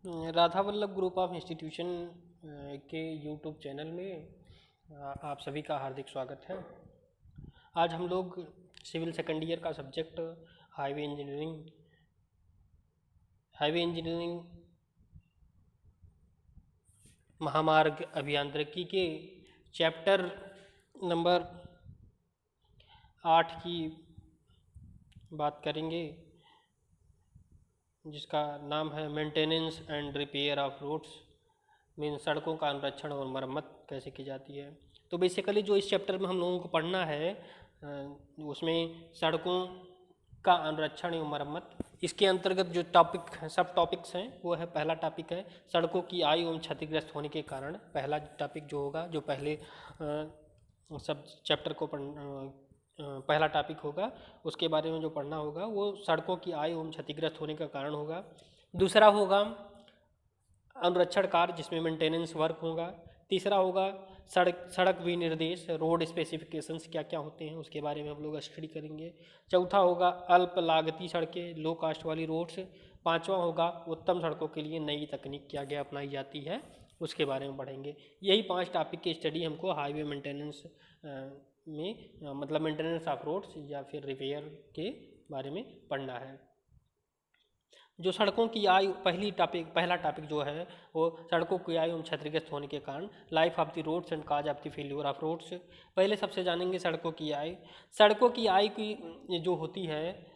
Radha Vallabh group of institution के YouTube channel में आप सभी का हार्दिक स्वागत है। आज हम लोग सिविल सेकेंड ईयर का सब्जेक्ट हाईवे इंजीनियरिंग महामार्ग अभियांत्रिकी के चैप्टर नंबर 8 की बात करेंगे, जिसका नाम है maintenance and repair of roads. Mean सड़कों का अनुरक्षण और मरम्मत कैसे की जाती है। तो बेसिकली जो इस चैप्टर में हम लोगों को पढ़ना है उसमें सड़कों का अनुरक्षण एवं मरम्मत, इसके अंतर्गत जो टॉपिक हैं, सब टॉपिक्स हैं, वो है पहला टॉपिक है सड़कों की आयु एवं क्षतिग्रस्त होने के कारण। पहला टॉपिक जो होगा, जो पहले सब चैप्टर को पहला टॉपिक होगा, उसके बारे में जो पढ़ना होगा वो सड़कों की आयु एवं क्षतिग्रस्त होने का कारण होगा। दूसरा होगा अनुरक्षण कार्य, जिसमें मेंटेनेंस वर्क होगा। तीसरा होगा सड़क विनिर्देश, रोड स्पेसिफिकेशंस क्या क्या होते हैं, उसके बारे में हम लोग स्टडी करेंगे। चौथा होगा अल्प लागती सड़कें, लो कास्ट वाली रोड्स। पांचवा होगा उत्तम सड़कों के लिए नई तकनीक क्या क्या अपनाई जाती है, उसके बारे में पढ़ेंगे। यही 5 टॉपिक की स्टडी हमको हाईवे मेंटेनेंस में मतलब मेंटेनेंस ऑफ रोड्स या फिर रिपेयर के बारे में पढ़ना है। जो सड़कों की आयु, पहला टॉपिक जो है वो सड़कों की आयु एवं क्षतिग्रस्त होने के कारण, life of the roads and cause of the failure of roads. पहले सबसे जानेंगे सड़कों की आयु। सड़कों की आयु की जो होती है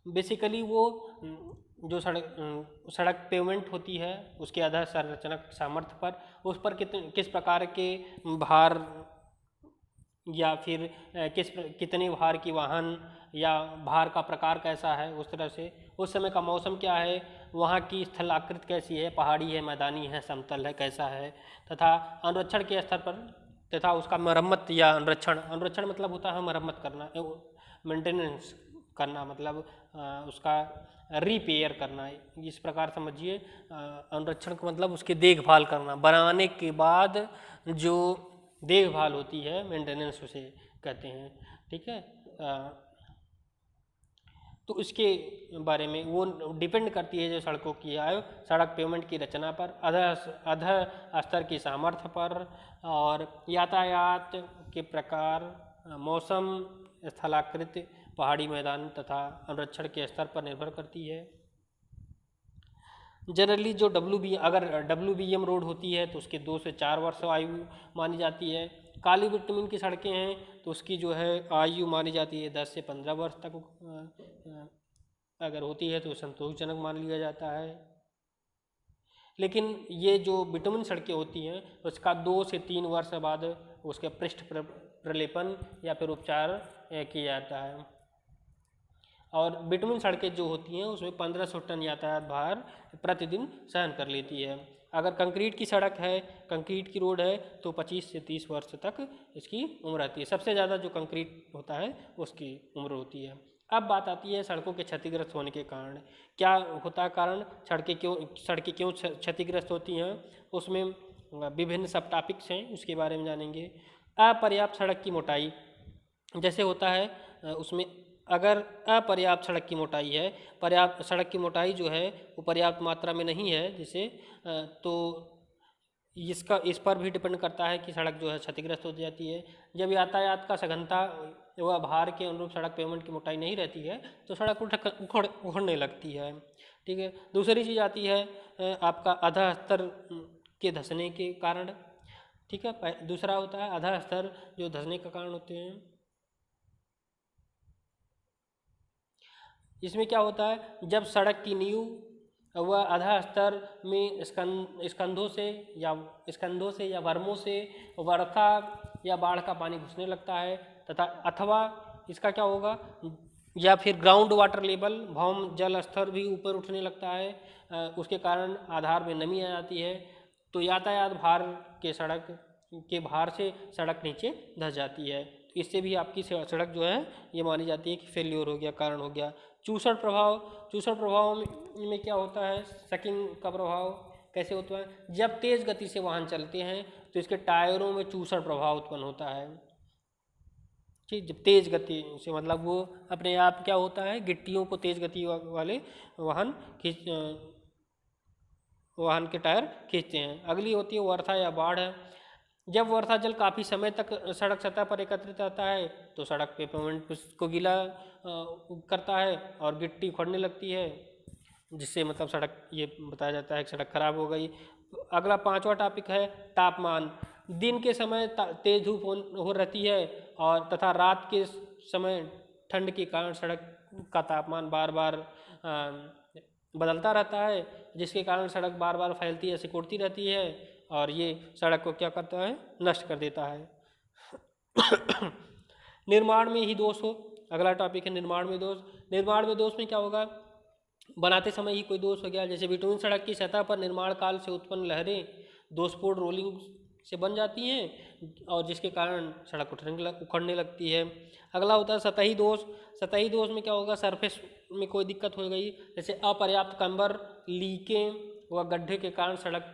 बेसिकली वो जो सड़क पेमेंट होती है उसके आधार संरचना सामर्थ्य पर, उस पर किस प्रकार के भार या फिर कितने भार की वाहन या भार का प्रकार कैसा है, उस तरह से उस समय का मौसम क्या है, वहाँ की स्थलाकृति कैसी है, पहाड़ी है, मैदानी है, समतल है, कैसा है, तथा अनुरक्षण के स्तर पर, तथा उसका मरम्मत या अनुरक्षण मतलब होता है मरम्मत करना, मेंटेनेंस करना मतलब उसका रिपेयर करना। इस प्रकार समझिए, अनुरक्षण का मतलब उसकी देखभाल करना, बनाने के बाद जो देखभाल होती है मेंटेनेंस उसे कहते हैं। ठीक है, तो इसके बारे में वो डिपेंड करती है जो सड़कों की आयु सड़क पेमेंट की रचना पर, अध स्तर की सामर्थ्य पर, और यातायात के प्रकार, मौसम, स्थलाकृति, पहाड़ी मैदान तथा अनुरक्षण के स्तर पर निर्भर करती है। जनरली जो अगर WBM रोड होती है तो उसके 2 से 4 वर्ष आयु मानी जाती है। काली बिटुमिन की सड़कें हैं तो उसकी जो है आयु मानी जाती है 10 से 15 वर्ष तक अगर होती है तो संतोषजनक मान लिया जाता है। लेकिन ये जो बिटुमिन सड़कें होती हैं उसका 2 से 3 वर्ष बाद उसके पृष्ठ प्रलेपन या फिर उपचार किया जाता है। और बिटुमिन सड़कें जो होती हैं उसमें 1500 टन यातायात भार प्रतिदिन सहन कर लेती है। अगर कंक्रीट की सड़क है, कंक्रीट की रोड है, तो 25 से 30 वर्ष तक इसकी उम्र रहती है। सबसे ज़्यादा जो कंक्रीट होता है उसकी उम्र होती है। अब बात आती है सड़कों के क्षतिग्रस्त होने के कारण। क्या होता है कारण, सड़कें क्यों क्षतिग्रस्त होती हैं, उसमें विभिन्न सब टॉपिक्स हैं, उसके बारे में जानेंगे। अपर्याप्त सड़क की मोटाई जैसे होता है, उसमें अगर अपर्याप्त सड़क की मोटाई है, पर्याप्त सड़क की मोटाई जो है वो पर्याप्त मात्रा में नहीं है, जिसे तो इस पर भी डिपेंड करता है कि सड़क जो है क्षतिग्रस्त हो जाती है। जब यातायात का सघनता व भार के अनुरूप सड़क पेमेंट की मोटाई नहीं रहती है तो सड़क उखड़ने लगती है। ठीक है, दूसरी चीज़ आती है आपका आधा स्तर के धंसने के कारण। ठीक है, दूसरा होता है आधा स्तर जो धंसने का कारण होते हैं। इसमें क्या होता है, जब सड़क की नींव वह आधा स्तर में स्कंधों से या वर्मों से वर्षा या बाढ़ का पानी घुसने लगता है, तथा अथवा इसका क्या होगा, या फिर ग्राउंड वाटर लेवल, भौम जल स्तर भी ऊपर उठने लगता है, उसके कारण आधार में नमी आ जाती है, तो यातायात भार के भार से सड़क नीचे धंस जाती है। तो इससे भी आपकी सड़क जो है ये मानी जाती है कि फेल्योर हो गया, कारण हो गया। चूसड़ प्रभाव में क्या होता है, सकिंग का प्रभाव कैसे होता है, जब तेज गति से वाहन चलते हैं तो इसके टायरों में चूसड़ प्रभाव उत्पन्न होता है। ठीक, जब तेज गति से मतलब वो अपने आप क्या होता है, गिट्टियों को तेज गति वाले वाहन खींच वाहन के टायर खींचते हैं। अगली होती है वर्षा या बाढ़ है। जब वर्षा जल काफ़ी समय तक सड़क सतह पर एकत्रित रहता है तो सड़क पे पेमेंट को गीला करता है और गिट्टी उखड़ने लगती है, जिससे मतलब सड़क ये बताया जाता है कि सड़क खराब हो गई। अगला पांचवा टॉपिक है तापमान। दिन के समय तेज धूप हो रहती है और तथा रात के समय ठंड के कारण सड़क का तापमान बार बार बदलता रहता है, जिसके कारण सड़क बार बार फैलती है, सिकुड़ती रहती है और ये सड़क को क्या करता है, नष्ट कर देता है। निर्माण में ही दोष हो। अगला टॉपिक है निर्माण में दोष। निर्माण में दोष में क्या होगा, बनाते समय ही कोई दोष हो गया, जैसे बिटूइन सड़क की सतह पर निर्माण काल से उत्पन्न लहरें दोषपूर्ण रोलिंग से बन जाती हैं और जिसके कारण सड़क उखड़ने लगती है। अगला होता है सतही दोष। सतही दोष में क्या होगा, सरफेस में कोई दिक्कत हो गई, जैसे अपर्याप्त कंबर, लीकें व गड्ढे के कारण सड़क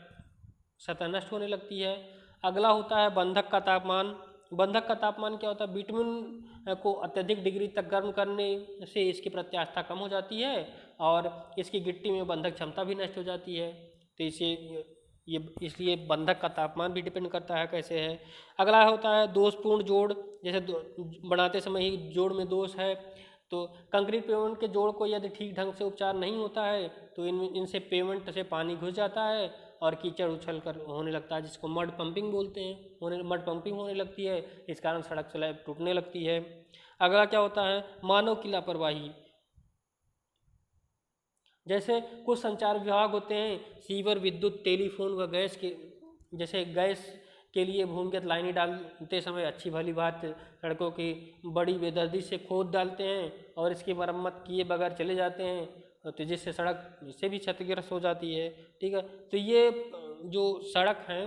सतह नष्ट होने लगती है। अगला होता है बंधक का तापमान। बंधक का तापमान क्या होता है, बिटुमिन को अत्यधिक डिग्री तक गर्म करने से इसकी प्रत्यास्थता कम हो जाती है और इसकी गिट्टी में बंधक क्षमता भी नष्ट हो जाती है। तो इसे ये इसलिए बंधक का तापमान भी डिपेंड करता है कैसे है। अगला होता है दोषपूर्ण जोड़। जैसे बनाते समय ही जोड़ में दोष है, तो कंक्रीट पेमेंट के जोड़ को यदि ठीक ढंग से उपचार नहीं होता है तो इनसे पेमेंट से पानी घुस जाता है और कीचड़ उछल कर होने लगता है, जिसको मड पंपिंग बोलते हैं। मड पंपिंग होने लगती है, इस कारण सड़क स्लैब टूटने लगती है। अगला क्या होता है मानव की लापरवाही। जैसे कुछ संचार विभाग होते हैं, सीवर, विद्युत, टेलीफोन व गैस के, जैसे गैस के लिए भूमिगत लाइनें डालते समय अच्छी भली बात सड़कों की बड़ी बेदर्दी से खोद डालते हैं और इसकी मरम्मत किए बगैर चले जाते हैं, तो जिससे सड़क इससे भी क्षतिग्रस्त हो जाती है। ठीक है, तो ये जो सड़क हैं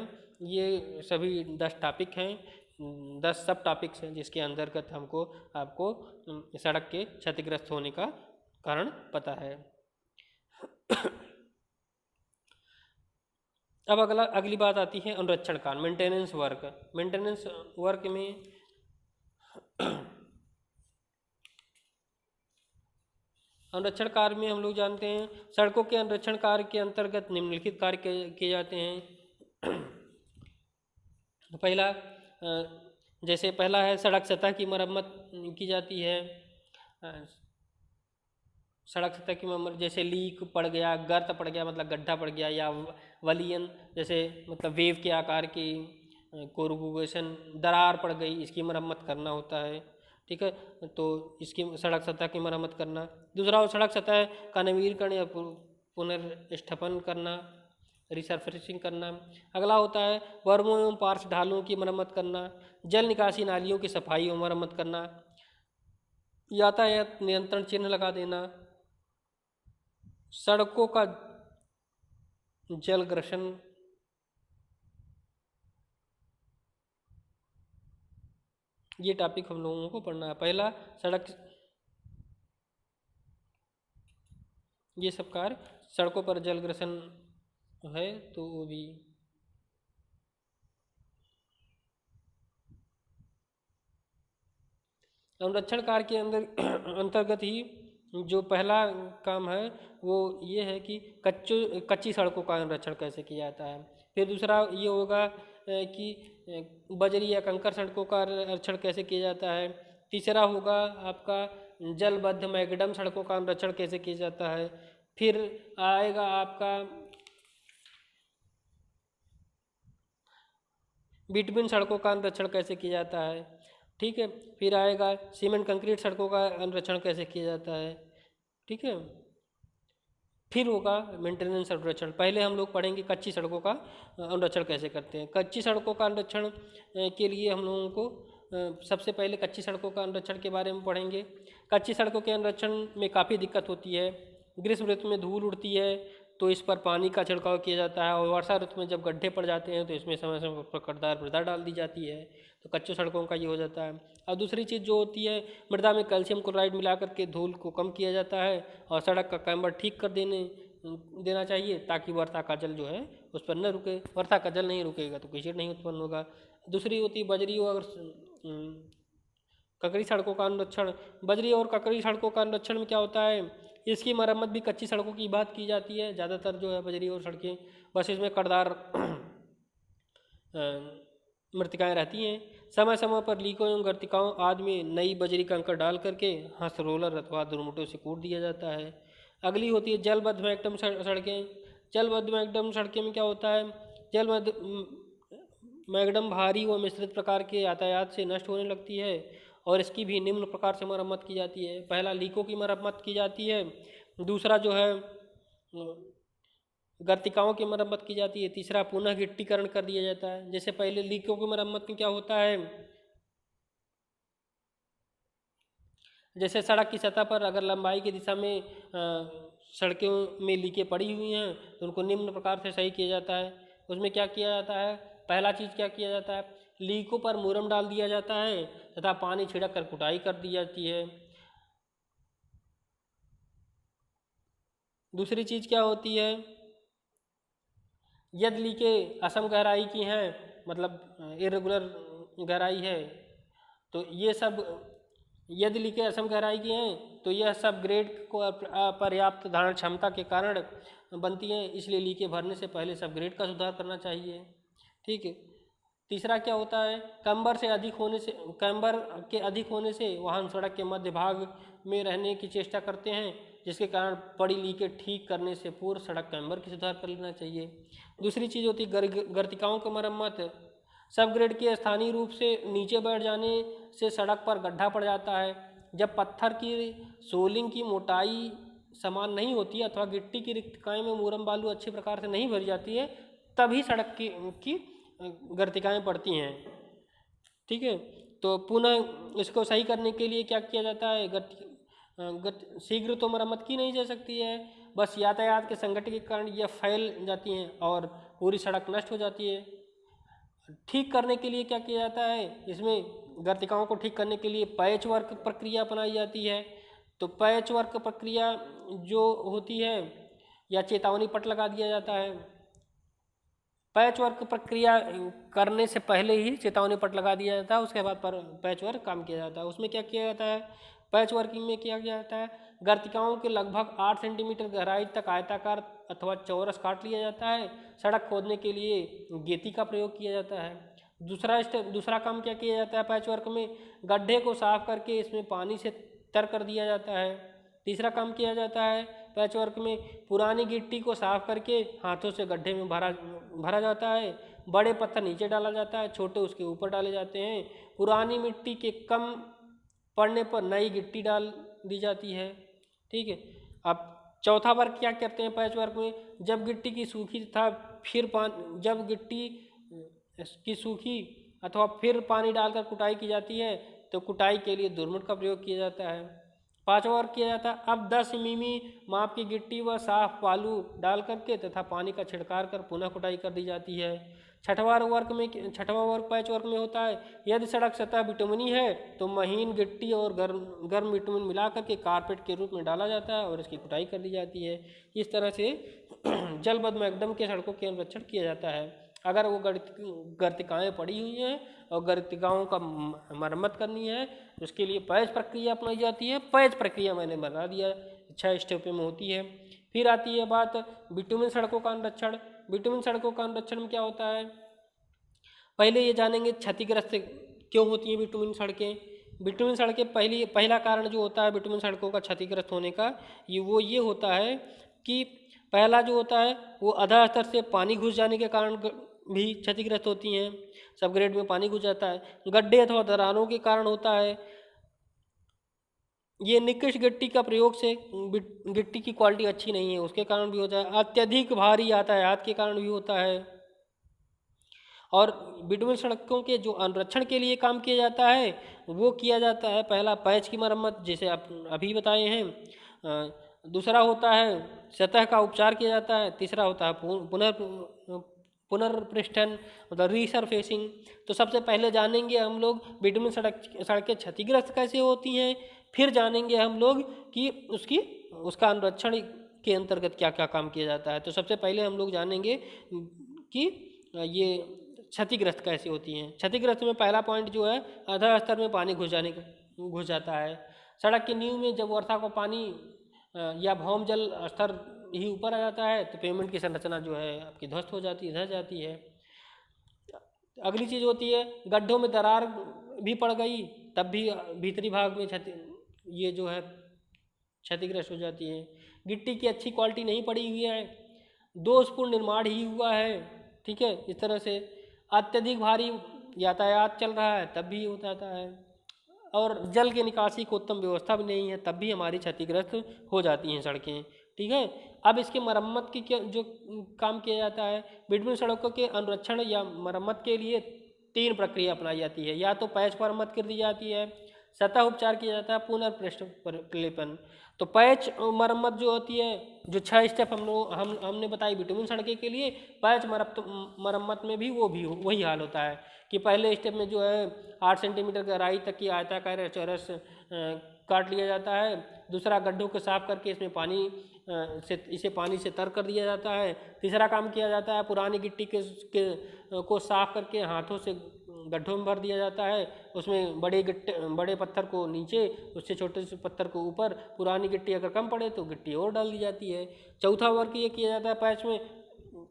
ये सभी 10 टॉपिक हैं, 10 सब टॉपिक्स हैं जिसके अंतर्गत हमको आपको सड़क के क्षतिग्रस्त होने का कारण पता है। अब अगली बात आती है अनुरक्षण कार्य, मेंटेनेंस वर्क। मेंटेनेंस वर्क में अनुरक्षण कार्य में हम लोग जानते हैं सड़कों के अनुरक्षण कार्य के अंतर्गत निम्नलिखित कार्य किए जाते हैं। पहला जैसे पहला है सड़क सतह की मरम्मत की जाती है। सड़क सतह की मरम्मत जैसे लीक पड़ गया, गर्त पड़ गया मतलब गड्ढा पड़ गया, या वलियन जैसे मतलब वेव के आकार की कोरुगेशन दरार पड़ गई, इसकी मरम्मत करना होता है। ठीक है, तो इसकी सड़क सतह की मरम्मत करना। दूसरा सड़क सतह का नवीनीकरण या पुनर्स्थापन करना, रिसर्फेसिंग करना। अगला होता है वर्मों एवं पार्श्व ढालों की मरम्मत करना, जल निकासी नालियों की सफाई और मरम्मत करना, यातायात नियंत्रण चिन्ह लगा देना, सड़कों का जलग्रसन, ये टॉपिक हम लोगों को पढ़ना है। पहला सड़क, ये सब कार्य सड़कों पर जलग्रसन है तो वो भी। अनुरक्षण कार्य के अंतर्गत ही जो पहला काम है वो ये है कि कच्ची सड़कों का अनुरक्षण कैसे किया जाता है। फिर दूसरा ये होगा कि बजरी या कंकर सड़कों का अनुरक्षण कैसे किया जाता है। तीसरा होगा आपका जलबद्ध मैगडम सड़कों का अनुरक्षण कैसे किया जाता है। फिर आएगा आपका बिटवीन सड़कों का अनुरक्षण कैसे किया जाता है। ठीक है, फिर आएगा सीमेंट कंक्रीट सड़कों का अनुरक्षण कैसे किया जाता है। ठीक है, फिर होगा मेंटेनेंस अनुरक्षण। पहले हम लोग पढ़ेंगे कच्ची सड़कों का अनुरक्षण कैसे करते हैं। कच्ची सड़कों का अनुरक्षण के लिए हम लोगों को सबसे पहले कच्ची सड़कों का अनुरक्षण के बारे में पढ़ेंगे। कच्ची सड़कों के अनुरक्षण में काफ़ी दिक्कत होती है। ग्रीष्म ऋतु में धूल उड़ती है तो इस पर पानी का छिड़काव किया जाता है, और वर्षा ऋतु में जब गड्ढे पड़ जाते हैं तो इसमें समय समय पर कटदार मृदा डाल दी जाती है। तो कच्ची सड़कों का ये हो जाता है। और दूसरी चीज़ जो होती है, मृदा में कैल्शियम क्लोराइड मिला करके धूल को कम किया जाता है और सड़क का कैम्बर ठीक कर देना चाहिए ताकि वर्षा का जल जो है उस पर न रुके। वर्षा का जल नहीं रुकेगा तो कीचड़ नहीं उत्पन्न होगा। दूसरी होती है बजरी और ककड़ी सड़कों का अनुरक्षण, बजरी और ककड़ी सड़कों का अनुरक्षण में क्या होता है, इसकी मरम्मत भी कच्ची सड़कों की बात की जाती है। ज़्यादातर जो है बजरी और सड़कें बस इसमें कड़दार मृतिकाएँ रहती हैं। समय समय पर लीकों एवं गर्तिकाओं आदि में नई बजरी कंकड़ डाल करके हंस रोलर अथवा दुर्मुटों से कूट दिया जाता है। अगली होती है जलबद्ध मैग्डम सड़कें। जलबद्ध मैग्डम सड़कें में क्या होता है, जलबद्ध मैग्डम भारी व मिश्रित प्रकार के यातायात से नष्ट होने लगती है और इसकी भी निम्न प्रकार से मरम्मत की जाती है। पहला लीकों की मरम्मत की जाती है, दूसरा जो है गर्तिकाओं की मरम्मत की जाती है, तीसरा पुनः गिट्टीकरण कर दिया जाता है। जैसे पहले लीकों की मरम्मत में क्या होता है, जैसे सड़क की सतह पर अगर लंबाई की दिशा में सड़कों में लीकें पड़ी हुई हैं तो उनको निम्न प्रकार से सही किया जाता है। उसमें क्या किया जाता है, पहला चीज़ क्या किया जाता है, लीकों पर मुरम डाल दिया जाता है तथा पानी छिड़क कर कुटाई कर दी जाती है। दूसरी चीज़ क्या होती है, यदि लीकें असम गहराई की हैं, मतलब इरेगुलर गहराई है, तो ये सब यदि लीकें असम गहराई की हैं तो यह सब ग्रेड को अपर्याप्त धारण क्षमता के कारण बनती हैं, इसलिए लीकें भरने से पहले सब ग्रेड का सुधार करना चाहिए। ठीक है। तीसरा क्या होता है, कैम्बर के अधिक होने से वाहन सड़क के मध्य भाग में रहने की चेष्टा करते हैं, जिसके कारण पड़ी लीकें ठीक करने से पूर्व सड़क कैम्बर की सुधार कर लेना चाहिए। दूसरी चीज़ होती है गर्तिकाओं की मरम्मत। सब ग्रेड के स्थानीय रूप से नीचे बैठ जाने से सड़क पर गड्ढा पड़ जाता है। जब पत्थर की सोलिंग की मोटाई समान नहीं होती अथवा गिट्टी की रिक्तिकाएँ में मुरम बालू अच्छे प्रकार से नहीं भरी जाती है, तभी सड़क की गर्तिकाएँ पड़ती हैं। ठीक है। तो पुनः इसको सही करने के लिए क्या किया जाता है, शीघ्र तो मरम्मत की नहीं जा सकती है, बस यातायात के संगठन के कारण यह फैल जाती हैं और पूरी सड़क नष्ट हो जाती है। ठीक करने के लिए क्या किया जाता है, इसमें गर्तिकाओं को ठीक करने के लिए पैच वर्क प्रक्रिया अपनाई जाती है। तो पैच वर्क प्रक्रिया जो होती है, या चेतावनी पट लगा दिया जाता है। पैच वर्क प्रक्रिया करने से पहले ही चेतावनी पट लगा दिया जाता है, उसके बाद पर पैच वर्क काम किया जाता है। उसमें क्या किया जाता है, पैच वर्किंग में क्या किया जाता है, गर्तिकाओं के लगभग 8 सेंटीमीटर गहराई तक आयताकार अथवा चौरस काट लिया जाता है। सड़क खोदने के लिए गेती का प्रयोग किया जाता है। दूसरा काम क्या किया जाता है पैच वर्क में, गड्ढे को साफ करके इसमें पानी से तर कर दिया जाता है। तीसरा काम किया जाता है पैच वर्क में, पुरानी गिट्टी को साफ करके हाथों से गड्ढे में भरा जाता है। बड़े पत्थर नीचे डाला जाता है, छोटे उसके ऊपर डाले जाते हैं। पुरानी मिट्टी के कम पड़ने पर नई गिट्टी डाल दी जाती है। ठीक है। अब चौथा वर्ग क्या करते हैं पैच वर्क में, जब गिट्टी की सूखी अथवा फिर पानी डालकर कुटाई की जाती है, तो कुटाई के लिए दुर्मुट का प्रयोग किया जाता है। पांचवा वर्ग किया जाता है, अब 10 मिमी माप की गिट्टी व साफ बालू डाल करके तथा पानी का छिड़कार कर पुनः कुटाई कर दी जाती है। छठवां वर्ग पैच वर्क में होता है, यदि सड़क सतह बिटुमनी है तो महीन गिट्टी और गर्म बिटुमन मिला करके कारपेट के रूप में डाला जाता है और इसकी कुटाई कर दी जाती है। इस तरह से जलबद्ध मैग्डम के सड़कों के अनुरक्षण किया जाता है। अगर वो गर्तिकाएँ पड़ी हुई हैं और गर्तिकाओं का मरम्मत करनी है तो उसके लिए पैच प्रक्रिया अपनाई जाती है। पैच प्रक्रिया मैंने बता दिया 6 स्टेपों में होती है। फिर आती है बात बिटुमिन सड़कों का अनुरक्षण। बिटुमिन सड़कों का अनुरक्षण में क्या होता है, पहले ये जानेंगे क्षतिग्रस्त क्यों होती हैं बिटुमिन सड़कें। बिटुमिन सड़कें पहला कारण जो होता है बिटुमिन सड़कों का क्षतिग्रस्त होने का, ये होता है कि पहला जो होता है वो अधः स्तर से पानी घुस जाने के कारण भी क्षतिग्रस्त होती हैं। सब ग्रेड में पानी घुस जाता है। गड्ढे अथवा दरारों के कारण होता है। ये निकृष्ट गिट्टी का प्रयोग से गिट्टी की क्वालिटी अच्छी नहीं है, उसके कारण भी होता है। अत्यधिक भारी यातायात के कारण भी होता है। और बिटुमिन सड़कों के जो अनुरक्षण के लिए काम किया जाता है वो किया जाता है, पहला पैच की मरम्मत जैसे आप अभी बताए हैं। दूसरा होता है सतह का उपचार किया जाता है। तीसरा होता है पुनर्पृष्ठन मतलब रीसरफेसिंग। तो सबसे पहले जानेंगे हम लोग बिटुमिन सड़कें क्षतिग्रस्त कैसे होती हैं, फिर जानेंगे हम लोग कि उसका अनुरक्षण के अंतर्गत क्या क्या काम किया जाता है। तो सबसे पहले हम लोग जानेंगे कि ये क्षतिग्रस्त कैसे होती हैं। क्षतिग्रस्त में पहला पॉइंट जो है अधः स्तर में पानी घुस जाने का घुस जाता है। सड़क की नींव में जब वर्षा को पानी या भौम जल स्तर ही ऊपर आ जाता है तो पेमेंट की संरचना जो है आपकी ध्वस्त हो जाती है, धस जाती है। अगली चीज़ होती है गड्ढों में दरार भी पड़ गई तब भी भीतरी भाग में क्षति ये जो है क्षतिग्रस्त हो जाती है। गिट्टी की अच्छी क्वालिटी नहीं पड़ी हुई है, दोषपूर्ण निर्माण ही हुआ है, ठीक है। इस तरह से अत्यधिक भारी यातायात चल रहा है तब भी हो जाता है, और जल की निकासी को उत्तम व्यवस्था भी नहीं है तब भी हमारी क्षतिग्रस्त हो जाती हैं सड़कें, ठीक है। अब इसके मरम्मत की क्या जो काम किया जाता है, बिटवीन सड़कों के अनुरक्षण या मरम्मत के लिए 3 प्रक्रिया अपनाई जाती है। या तो पैच मरम्मत कर दी जाती है, सतह उपचार किया जाता है, पुनर्पृष्ठ प्रलेपन। तो पैच मरम्मत जो होती है, जो 6 स्टेप हमने बताई बिटवीन सड़कें के लिए, पैच मरम्मत में भी वही हाल होता है कि पहले स्टेप में जो है 8 सेंटीमीटर गहराई तक की आयताकार चौरस काट लिया जाता है। दूसरा, गड्ढों को साफ करके इसमें इसे पानी से तर कर दिया जाता है। तीसरा काम किया जाता है पुरानी गिट्टी को साफ करके हाथों से गड्ढों में भर दिया जाता है। उसमें बड़े पत्थर को नीचे, उससे छोटे से पत्थर को ऊपर, पुरानी गिट्टी अगर कम पड़े तो गिट्टी और डाल दी जाती है। चौथा वर्क ये किया जाता है पैच में,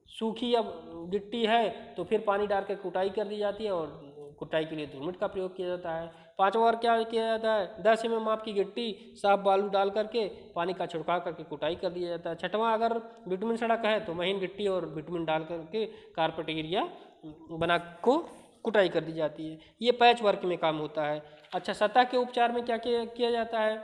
सूखी या गिट्टी है तो फिर पानी डाल के कुटाई कर दी जाती है और कुटाई के लिए धूमिट का प्रयोग किया जाता है। पांचवा वर्क क्या किया जाता है, 10 mm माप की गिट्टी साफ बालू डाल करके पानी का छिड़काव करके कुटाई कर दिया जाता है। छठवां, अगर बिटुमिन सड़क है तो महीन गिट्टी और बिटुमिन डाल करके कारपेट एरिया बना को कुटाई कर दी जाती है। ये पैच वर्क में काम होता है। अच्छा, सतह के उपचार में क्या किया जाता है?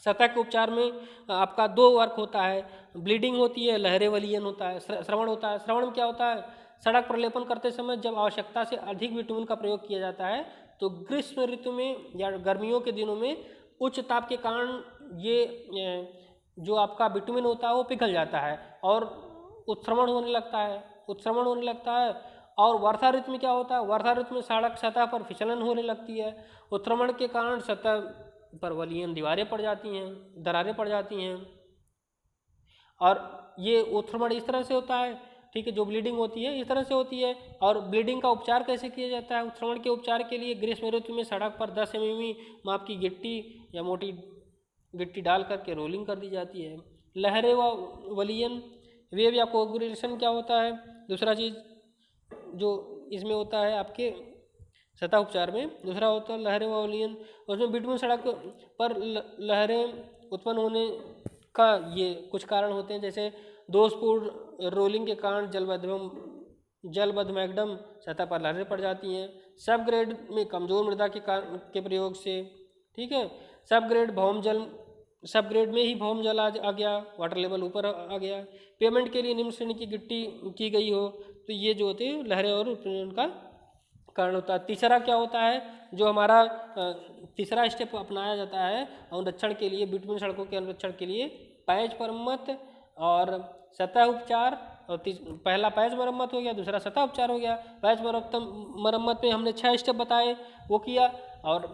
सतह के उपचार में आपका 2 वर्क होता है, ब्लीडिंग होती है, लहरे वलीयन होता है, श्रवण होता है। श्रवण में क्या होता है, सड़क प्रलेपन करते समय जब आवश्यकता से अधिक बिटुमिन का प्रयोग किया जाता है तो ग्रीष्म ऋतु में या गर्मियों के दिनों में उच्च ताप के कारण ये जो आपका बिटुमिन होता है वो पिघल जाता है और उत्सर्वण होने लगता है। और वर्षा ऋतु में क्या होता है, वर्षा ऋतु में सड़क सतह पर फिसलन होने लगती है। उत्सर्वण के कारण सतह पर वलीयन दीवारें पड़ जाती हैं, दरारें पड़ जाती हैं। और ये उत्सर्वण इस तरह से होता है, ठीक है, जो ब्लीडिंग होती है इस तरह से होती है। और ब्लीडिंग का उपचार कैसे किया जाता है? उत्सर्वण के उपचार के लिए ग्रीष्म ऋतु में सड़क पर 10 mm माप की गिट्टी या मोटी गिट्टी डाल करके रोलिंग कर दी जाती है। लहरे व वलीयन, वेव या कोगुलेशन क्या होता है? दूसरा चीज़ जो इसमें होता है आपके सतह उपचार में, दूसरा होता है लहरें व वलीयन। उसमें बिटुमिन सड़क पर लहरें उत्पन्न होने का ये कुछ कारण होते हैं, जैसे दोषपूर्ण रोलिंग के कारण जलबद्धमैग्डम सतह पर लहरें पड़ जाती हैं। सब ग्रेड में कमजोर मृदा के प्रयोग से, ठीक है, सब ग्रेड में ही भौम जल आ गया, वाटर लेवल ऊपर आ गया, पेमेंट के लिए निम्न श्रेणी की गिट्टी की गई हो तो ये जो होते हैं लहरें और उनका कारण होता है। तीसरा क्या होता है, जो हमारा तीसरा स्टेप अपनाया जाता है अनुरक्षण के लिए, बिटुमिन सड़कों के अनुरक्षण के लिए, पैच मरम्मत और सतह उपचार। और पहला पैच मरम्मत हो गया, दूसरा सतह उपचार हो गया। पैच मरम्मत में हमने 6 स्टेप बताए, वो किया। और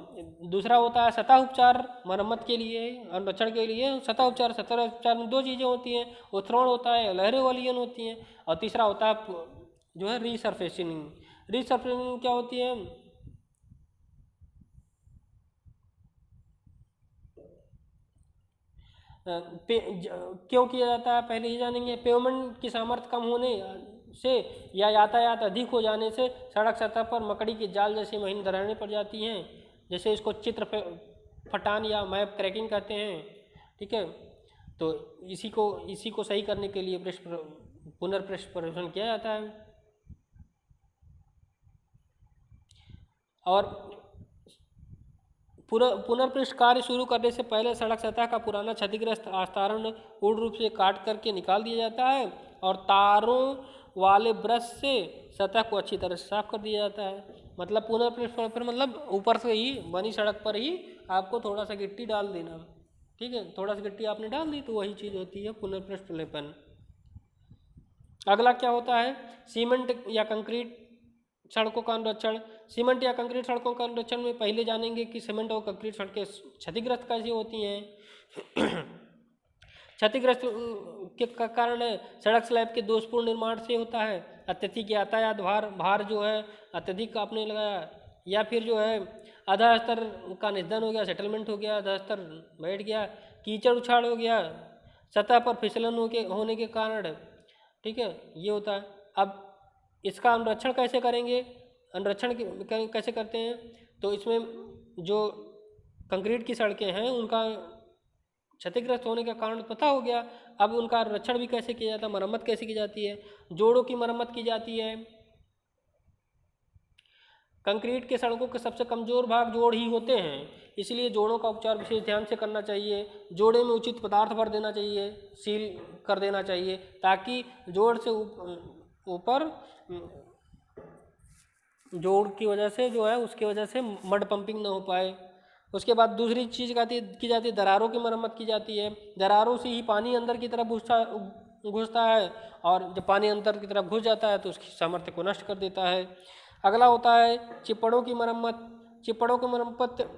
दूसरा होता है सतह उपचार मरम्मत के लिए, अनुरक्षण के लिए। सतह उपचार में 2 चीज़ें होती हैं, उत्सर्वण होता है, लहरें वलीयन होती हैं। और तीसरा होता है जो है रीसरफेसिंग। रीसरफेसिंग क्या होती है? क्यों किया जाता है पहले ये जानेंगे। पेवमेंट की सामर्थ्य कम होने से या यातायात अधिक हो जाने से सड़क सतह पर मकड़ी के जाल जैसी महीन दरारें पड़ जाती हैं, जैसे इसको चित्र फटान या मैप क्रैकिंग कहते हैं, ठीक है। तो इसी को सही करने के लिए पुनर्पृष्ठ परीक्षण किया जाता है। और पुनर्पृष्ठ कार्य शुरू करने से पहले सड़क सतह का पुराना क्षतिग्रस्त आस्तरण पूर्ण रूप से काट करके निकाल दिया जाता है और तारों वाले ब्रश से सतह को अच्छी तरह से साफ कर दिया जाता है। मतलब पुनर्पृष्ठ फिर मतलब ऊपर से ही बनी सड़क पर ही आपको थोड़ा सा गिट्टी डाल देना, ठीक है, थोड़ा सा गिट्टी आपने डाल दी तो वही चीज़ होती है पुनर्पृष्ठ प्रलेपन। अगला क्या होता है, सीमेंट या कंक्रीट सड़कों का अनुरक्षण। सीमेंट या कंक्रीट सड़कों का अनुरक्षण में पहले जानेंगे कि सीमेंट और कंक्रीट सड़कें क्षतिग्रस्त कैसी होती हैं। क्षतिग्रस्त के कारण सड़क स्लैब के दोषपूर्ण निर्माण से होता है, अत्यधिक यातायात भार जो है अत्यधिक आपने लगाया, या फिर जो है आधा स्तर का निधन हो गया, सेटलमेंट हो गया, आधा स्तर बैठ गया, कीचड़ उछाड़ हो गया, सतह पर फिसलन होने के कारण, ठीक है, ये होता है। अब इसका अनुरक्षण कैसे करेंगे, अनुरक्षण कैसे करते हैं, तो इसमें जो कंक्रीट की सड़कें हैं उनका क्षतिग्रस्त होने का कारण पता हो गया। अब उनका रक्षण भी कैसे किया जाता है, मरम्मत कैसे की जाती है, जोड़ों की मरम्मत की जाती है। कंक्रीट के सड़कों के सबसे कमज़ोर भाग जोड़ ही होते हैं, इसलिए जोड़ों का उपचार विशेष ध्यान से करना चाहिए। जोड़े में उचित पदार्थ भर देना चाहिए, सील कर देना चाहिए, ताकि जोड़ से ऊपर जोड़ की वजह से जो है उसकी वजह से मड पंपिंग ना हो पाए। उसके बाद दूसरी चीज़ की जाती है दरारों की मरम्मत की जाती है। दरारों से ही पानी अंदर की तरफ घुसता है, और जब पानी अंदर की तरफ घुस जाता है तो उसकी सामर्थ्य को नष्ट कर देता है। अगला होता है चिप्पड़ों की मरम्मत। चिप्पड़ों की मरम्मत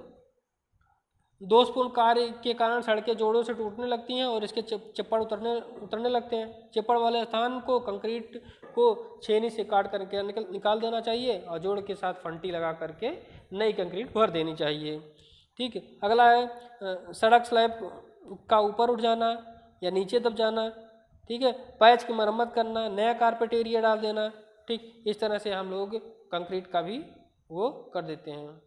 दोषपूर्ण कार्य के कारण सड़कें जोड़ों से टूटने लगती हैं और इसके चिप्पड़ उतरने लगते हैं। चिप्पड़ वाले स्थान को कंक्रीट को छेनी से काट करके निकाल देना चाहिए और जोड़ के साथ फंटी लगा करके नई कंक्रीट भर देनी चाहिए। ठीक है। अगला है सड़क स्लैब का ऊपर उठ जाना या नीचे दब जाना। ठीक है। पैच की मरम्मत करना, नया कारपेट एरिया डाल देना। ठीक, इस तरह से हम लोग कंक्रीट का भी वो कर देते हैं।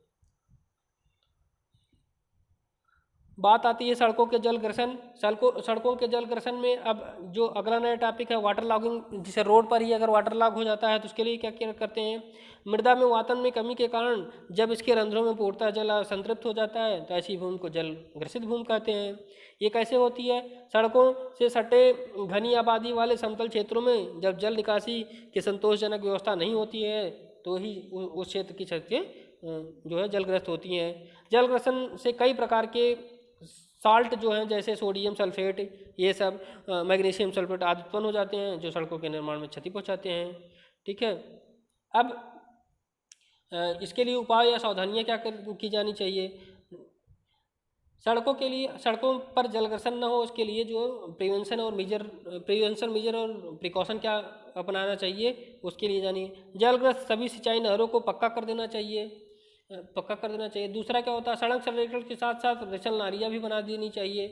बात आती है सड़कों के जल ग्रसन। सड़कों के जल ग्रसन में अब जो अगला नया टॉपिक है वाटर लॉगिंग, जिसे रोड पर ही अगर वाटर लॉग हो जाता है तो उसके लिए क्या क्या करते हैं। मृदा में वातन में कमी के कारण जब इसके रंध्रों में पूर्णतः जल संतृप्त हो जाता है तो ऐसी भूमि को जल ग्रसित भूमि कहते हैं। ये कैसे होती है, सड़कों से सटे घनी आबादी वाले समतल क्षेत्रों में जब जल निकासी की संतोषजनक व्यवस्था नहीं होती है तो ही उस क्षेत्र की सड़कें जो है जलग्रस्त होती हैं। जलग्रसन से कई प्रकार के साल्ट जो हैं जैसे सोडियम सल्फेट, ये सब मैग्नीशियम सल्फेट आदि उत्पन्न हो जाते हैं जो सड़कों के निर्माण में क्षति पहुंचाते हैं। ठीक है। अब इसके लिए उपाय या सावधानियां क्या की जानी चाहिए। सड़कों पर जलग्रसन न हो उसके लिए जो प्रिवेंशन मेजर और प्रिकॉशन क्या अपनाना चाहिए उसके लिए जानिए। जलग्रस्त सभी सिंचाई नहरों को पक्का कर देना चाहिए। दूसरा क्या होता है, सड़क सर्वेक्षण के साथ साथ रेचल नालियाँ भी बना देनी चाहिए।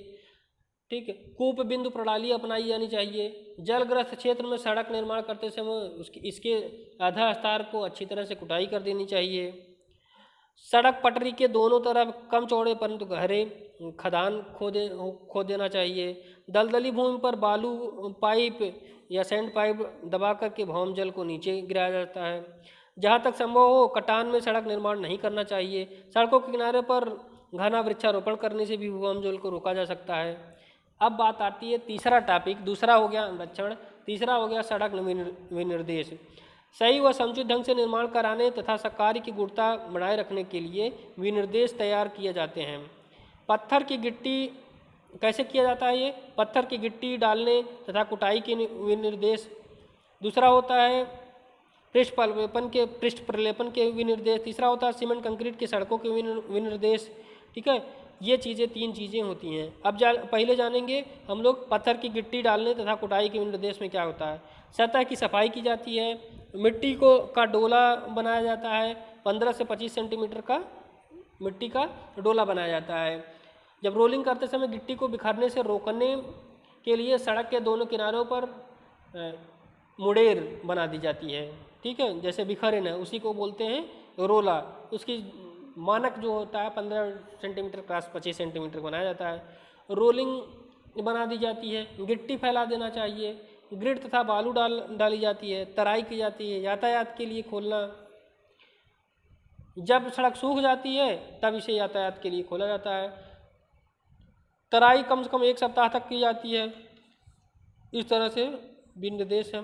ठीक है। कूप बिंदु प्रणाली अपनाई जानी चाहिए। जलग्रस्त क्षेत्र में सड़क निर्माण करते समय इसके आधा स्तर को अच्छी तरह से कुटाई कर देनी चाहिए। सड़क पटरी के दोनों तरफ कम चौड़े परंतु गहरे खदान खोद देना चाहिए। दलदली भूमि पर बालू पाइप या सैंड पाइप दबा करके भौम जल को नीचे गिराया जाता है। जहाँ तक संभव हो कटान में सड़क निर्माण नहीं करना चाहिए। सड़कों के किनारे पर घना वृक्षारोपण करने से भी भूम जल को रोका जा सकता है। अब बात आती है तीसरा टॉपिक, दूसरा हो गया अनुरक्षण, तीसरा हो गया सड़क विनिर्देश। सही व समुचित ढंग से निर्माण कराने तथा कार्य की गुणवत्ता बनाए रखने के लिए विनिर्देश तैयार किए जाते हैं। पत्थर की गिट्टी कैसे किया जाता है, ये पत्थर की गिट्टी डालने तथा कुटाई के विनिर्देश। दूसरा होता है पृष्ठ प्रलेपन के विनिर्देश। तीसरा होता है सीमेंट कंक्रीट की सड़कों के विनिर्देश। ठीक है। ये चीज़ें तीन चीज़ें होती हैं। अब पहले जानेंगे हम लोग पत्थर की गिट्टी डालने तथा कुटाई के विनिर्देश में क्या होता है। सतह की सफाई की जाती है। मिट्टी का डोला बनाया जाता है। 15 से 25 सेंटीमीटर का मिट्टी का डोला बनाया जाता है। जब रोलिंग करते समय गिट्टी को बिखरने से रोकने के लिए सड़क के दोनों किनारों पर मुड़ेर बना दी जाती है। ठीक है, जैसे बिखरे न उसी को बोलते हैं रोला। उसकी मानक जो होता है 15 सेंटीमीटर क्रॉस 25 सेंटीमीटर बनाया जाता है। रोलिंग बना दी जाती है। गिट्टी फैला देना चाहिए। ग्रिड तथा बालू डाली जाती है। तराई की जाती है। यातायात के लिए खोलना, जब सड़क सूख जाती है तब इसे यातायात के लिए खोला जाता है। तराई कम से कम 1 सप्ताह तक की जाती है। इस तरह से विनिर्देश है।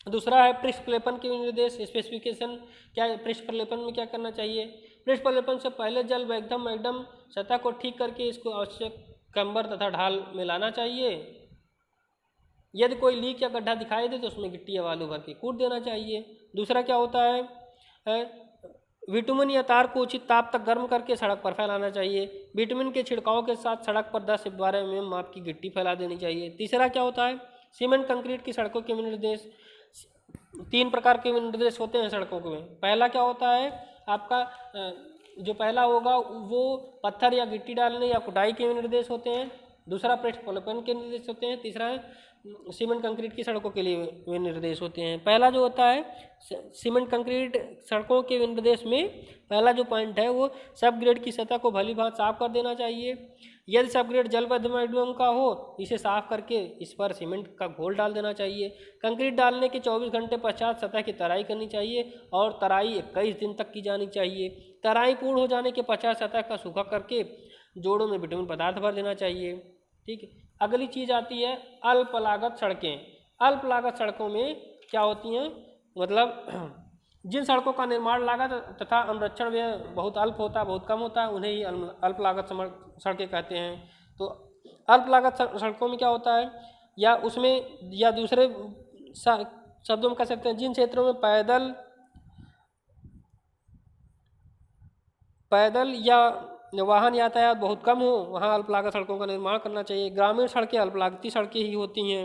दूसरा है पृष्ठ प्रलेपन के विनिर्देश। स्पेसिफिकेशन क्या है, पृष्ठ प्रलेपन में क्या करना चाहिए। पृष्ठ प्रलेपन से पहले जल एकदम सतह को ठीक करके इसको आवश्यक कंबर तथा ढाल में लाना चाहिए। यदि कोई लीक या गड्ढा दिखाई दे तो उसमें गिट्टी या बालू भर के कूट देना चाहिए। दूसरा क्या होता है विटामिन या तार को उचित ताप तक गर्म करके सड़क पर फैलाना चाहिए। विटामिन के छिड़काव के साथ सड़क पर 10 से 12 mm माप की गिट्टी फैला देनी चाहिए। तीसरा क्या होता है सीमेंट कंक्रीट की सड़कों के विनिर्देश। 3 प्रकार के विनिर्देश होते हैं सड़कों में। पहला क्या होता है आपका जो पहला होगा वो पत्थर या गिट्टी डालने या कुटाई के निर्देश होते हैं, दूसरा पृष्ठ प्रलेपन के निर्देश होते हैं, तीसरा है सीमेंट कंक्रीट की सड़कों के लिए वे निर्देश होते हैं। पहला जो होता है सीमेंट कंक्रीट सड़कों के विनिर्देश में पहला जो पॉइंट है वो सब ग्रेड की सतह को भली भांति साफ कर देना चाहिए। यदि सब ग्रेड जलबद्ध माध्यम का हो इसे साफ करके इस पर सीमेंट का घोल डाल देना चाहिए। कंक्रीट डालने के 24 घंटे पश्चात सतह की तराई करनी चाहिए और तराई 21 दिन तक की जानी चाहिए। तराई पूर्ण हो जाने के पश्चात सतह का सूखा करके जोड़ों में बिटुमिन पदार्थ भर देना चाहिए। ठीक है, अगली चीज़ आती है अल्प लागत सड़कें। अल्प लागत सड़कों में क्या होती हैं, मतलब जिन सड़कों का निर्माण लागत तथा अनुरक्षण व्यय बहुत अल्प होता है, बहुत कम होता है, उन्हें ही अल्प लागत सड़कें कहते हैं। तो अल्प लागत सड़कों में क्या होता है, या उसमें या दूसरे शब्दों में कह सकते हैं जिन क्षेत्रों में पैदल या वाहन यातायात बहुत कम हो वहाँ अल्प लागत सड़कों का निर्माण करना चाहिए। ग्रामीण सड़कें अल्प लागती सड़कें ही होती हैं।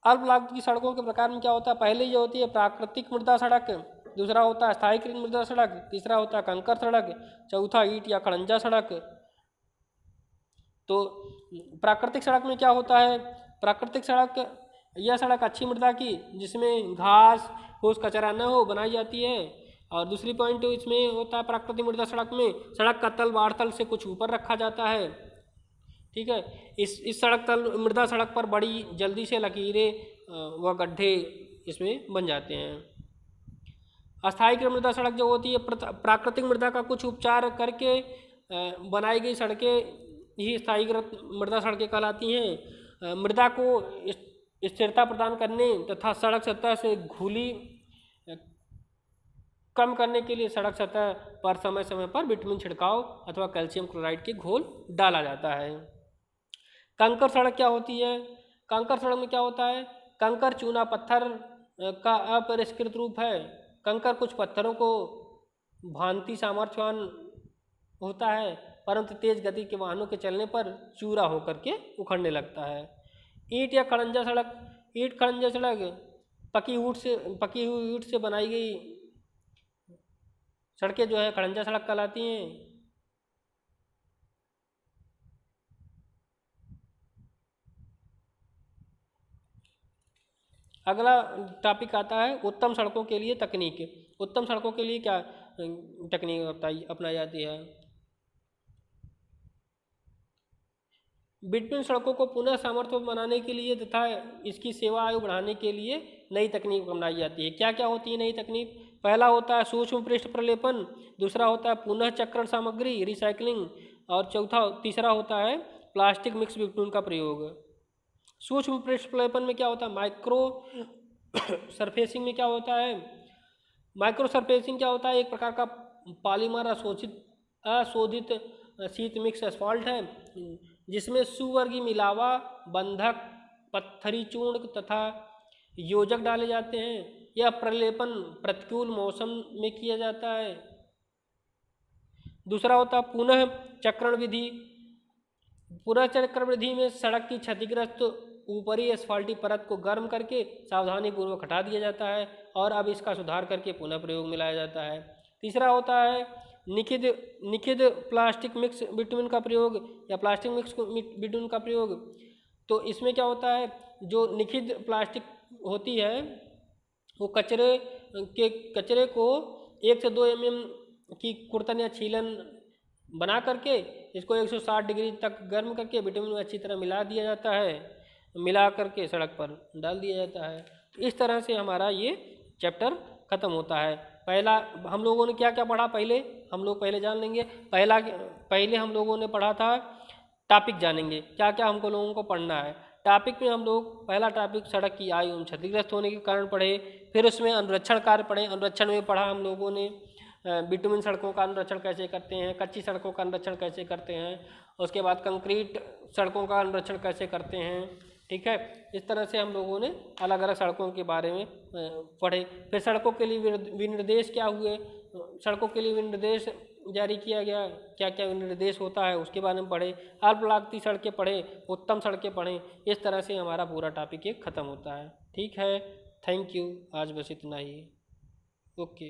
अल्प लागत की सड़कों के प्रकार में क्या होता है, पहले ये होती है प्राकृतिक मृदा सड़क, दूसरा होता है स्थायीकृत मृदा सड़क, तीसरा होता है कंकर सड़क, चौथा ईंट या खड़ंजा सड़क। तो प्राकृतिक सड़क में क्या होता है, प्राकृतिक सड़क यह सड़क अच्छी मृदा की जिसमें घास फूस कचरा न हो बनाई जाती है। और दूसरी पॉइंट इसमें होता है प्राकृतिक मृदा सड़क में सड़क का तल बाढ़ से कुछ ऊपर रखा जाता है। ठीक है, इस सड़क तल मृदा सड़क पर बड़ी जल्दी से लकीरें व गड्ढे इसमें बन जाते हैं। अस्थायीकृत मृदा सड़क जो होती है प्राकृतिक मृदा का कुछ उपचार करके बनाई गई सड़कें ही स्थायीकृत मृदा सड़कें कहलाती हैं। मृदा को स्थिरता प्रदान करने तथा सड़क सतह से धूलि कम करने के लिए सड़क सतह पर समय समय पर बिटुमिन छिड़काव अथवा कैल्शियम क्लोराइड के घोल डाला जाता है। कंकर सड़क क्या होती है, कंकर सड़क में क्या होता है, कंकर चूना पत्थर का अपरिष्कृत रूप है। कंकर कुछ पत्थरों को भांति सामर्थ्यवान होता है परंतु तेज गति के वाहनों के चलने पर चूरा होकर के उखड़ने लगता है। ईंट या खड़ंजा सड़क, ईंट खड़ंजा सड़क पकी हुई ईंट से बनाई गई सड़कें जो है खड़ंजा सड़क कहलाती हैं। अगला टॉपिक आता है उत्तम सड़कों के लिए तकनीक। उत्तम सड़कों के लिए क्या तकनीक अपनाई जाती है। बिटुमिन सड़कों को पुनः सामर्थ्यवान बनाने के लिए तथा इसकी सेवा आयु बढ़ाने के लिए नई तकनीक अपनाई जाती है। क्या क्या होती है नई तकनीक, पहला होता है सूक्ष्म पृष्ठ प्रलेपन, दूसरा होता है पुनः चक्रण सामग्री रिसाइकलिंग और तीसरा होता है प्लास्टिक मिक्स बिटुमिन का प्रयोग। सूक्ष्म पृष्ठ प्रलेपन में क्या होता है, माइक्रो सरफेसिंग में क्या होता है, माइक्रो सरफेसिंग क्या होता है, एक प्रकार का पॉलीमर अशोधित शीत मिक्स एस्फॉल्ट है जिसमें सुवर्गीय मिलावा बंधक पत्थरी चूर्ण तथा योजक डाले जाते हैं। यह प्रलेपन प्रतिकूल मौसम में किया जाता है। दूसरा होता है पुनः चक्रण विधि। पुनः चक्रण विधि में सड़क की क्षतिग्रस्त ऊपरी एस्फाल्टी परत को गर्म करके सावधानी पूर्वक हटा दिया जाता है और अब इसका सुधार करके पुनः प्रयोग में लाया जाता है। तीसरा होता है निखिद प्लास्टिक मिक्स बिटुमिन का प्रयोग या प्लास्टिक मिक्स बिटुमिन का प्रयोग। तो इसमें क्या होता है, जो निखिद प्लास्टिक होती है वो कचरे को 1 से 2 mm की कुर्तन या छीलन बना करके इसको 160 डिग्री तक गर्म करके बिटुमिन में अच्छी तरह मिला दिया जाता है, मिला करके सड़क पर डाल दिया जाता है। तो इस तरह से हमारा ये चैप्टर ख़त्म होता है। पहला हम लोगों ने क्या क्या पढ़ा, पहले जान लेंगे। पहले हम लोगों ने पढ़ा था टॉपिक जानेंगे, क्या क्या हमको लोगों को पढ़ना है। टॉपिक में हम लोग पहला टॉपिक सड़क की आयु एवं क्षतिग्रस्त होने के कारण पढ़े, फिर उसमें अनुरक्षण कार्य पढ़े। अनुरक्षण में पढ़ा हम लोगों ने बिटुमिन सड़कों का अनुरक्षण कैसे करते हैं, कच्ची सड़कों का अनुरक्षण कैसे करते हैं, उसके बाद कंक्रीट सड़कों का अनुरक्षण कैसे करते हैं। ठीक है, इस तरह से हम लोगों ने अलग अलग सड़कों के बारे में पढ़े। फिर सड़कों के लिए विनिर्देश क्या हुए, सड़कों के लिए विनिर्देश जारी किया गया, क्या क्या विनिर्देश होता है उसके बारे में पढ़े। अल्प लागती सड़कें पढ़े, उत्तम सड़कें पढ़ें। इस तरह से हमारा पूरा टॉपिक एक ख़त्म होता है। ठीक है, थैंक यू, आज बस इतना ही। ओके।